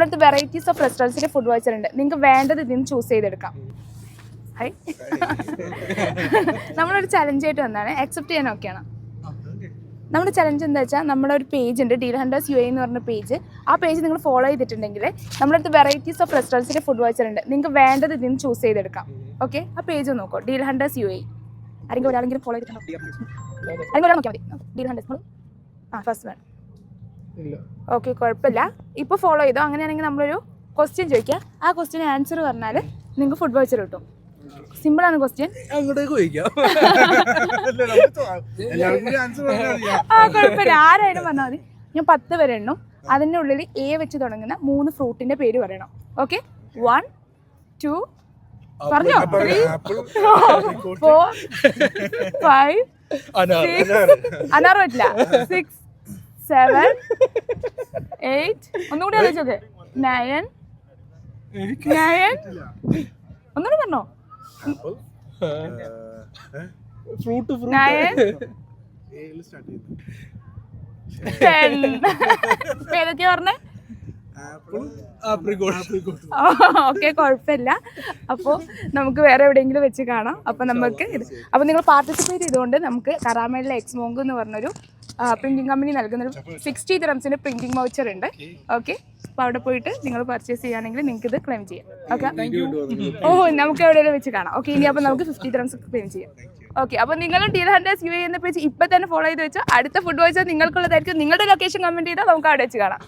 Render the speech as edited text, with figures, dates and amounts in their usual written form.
ഇവിടുത്തെ varieties of റെസ്റ്റോറൻറ്റ്സിന്റെ food voucher ഉണ്ട്. നിങ്ങൾക്ക് വേണ്ടത് ഇതിന് ചൂസ് ചെയ്തെടുക്കാം. ഹായ്, നമ്മളൊരു ചലഞ്ചായിട്ട് വന്നാണ്, അക്സെപ്റ്റ് ചെയ്യാൻ ഓക്കെയാണ്. നമ്മുടെ ചലഞ്ച് എന്താ വെച്ചാൽ, നമ്മുടെ ഒരു പേജ് ഉണ്ട്, ഡീൽ ഹണ്ടേഴ്സ് UAE എന്ന് പറഞ്ഞ പേജ്. ആ പേജ് നിങ്ങൾ ഫോളോ ചെയ്തിട്ടുണ്ടെങ്കിൽ നമ്മുടെ അടുത്ത് വെറൈറ്റീസ് ഓഫ് റെസ്റ്റോറൻറ്റ്സിന്റെ ഫുഡ് വൗച്ചർ ഉണ്ട്. നിങ്ങൾക്ക് വേണ്ടത് ഇതിന് ചൂസ് ചെയ്തെടുക്കാം. ഓക്കെ, ആ പേജ് നോക്കൂ, ഡീൽ ഹണ്ടേഴ്സ് UAE. ആരെങ്കിലും ഒരാളെങ്കിലും ഫോളോ ചെയ്തിട്ടുണ്ടോ? ആരെങ്കിലും ഒരാൾ നോക്കിയാൽ മതി. Deal hunters first one. Okay, കുഴപ്പമില്ല. ഇപ്പോൾ ഫോളോ ചെയ്തോ. അങ്ങനെയാണെങ്കിൽ നമ്മളൊരു ക്വസ്റ്റ്യൻ ചോദിക്കുക. ആ ക്വസ്റ്റ്യൻ ആൻസർ പറഞ്ഞാൽ നിങ്ങൾക്ക് ഫുഡ് വൗച്ചർ കിട്ടും. സിമ്പിളാണ് ക്വസ്റ്റ്യൻ. കുഴപ്പമില്ല, ആരായാലും പറഞ്ഞാൽ മതി. ഞാൻ 10 വരെ എണ്ണും. അതിൻ്റെ ഉള്ളിൽ A വെച്ച് തുടങ്ങുന്ന 3 ഫ്രൂട്ടിന്റെ പേര് പറയണം. ഓക്കെ, 1 2 പറഞ്ഞോ, 3 4 5 അനാർ പറ്റില്ല, 6 7 8 ഒന്നുകൂടി ആലോചിച്ചോക്കെ, 9 ഒന്നുകൂടി പറഞ്ഞോ, 9 10 ഏതൊക്കെയാ പറഞ്ഞേ? ഓക്കെ, കുഴപ്പമില്ല. അപ്പോൾ നമുക്ക് വേറെ എവിടെയെങ്കിലും വെച്ച് കാണാം. അപ്പോൾ നമുക്ക് അപ്പോൾ നിങ്ങൾ പാർട്ടിസിപ്പേറ്റ് ചെയ്തുകൊണ്ട് നമുക്ക് കറാമയിലെ എക്സ്മോങ്ക് എന്ന് പറഞ്ഞൊരു പ്രിന്റിംഗ് കമ്പനി നൽകുന്നൊരു 60 ദിറംസിന്റെ പ്രിന്റിംഗ് വൗച്ചർ ഉണ്ട്. ഓക്കെ, അപ്പോൾ അവിടെ പോയിട്ട് നിങ്ങൾ പർച്ചേസ് ചെയ്യുകയാണെങ്കിൽ നിങ്ങൾക്ക് ഇത് ക്ലെയിം ചെയ്യാം. ഓക്കെ, നമുക്ക് എവിടെയെങ്കിലും വെച്ച് കാണാം. ഓക്കെ, ഇനി അപ്പോൾ നമുക്ക് 50 ദിറംസ് ക്ലെയിം ചെയ്യാം. ഓക്കെ, അപ്പോൾ നിങ്ങളും ഡീൽ ഹണ്ടേഴ്സ് UAE എന്ന പേജ് ഇപ്പം തന്നെ ഫോളോ ചെയ്ത് വെച്ചാൽ അടുത്ത ഫുഡ് വൗച്ചർ നിങ്ങൾക്കുള്ളതായിരിക്കും. നിങ്ങളുടെ ലൊക്കേഷൻ കമന്റ് ചെയ്താൽ നമുക്ക് അവിടെ വെച്ച് കാണാം.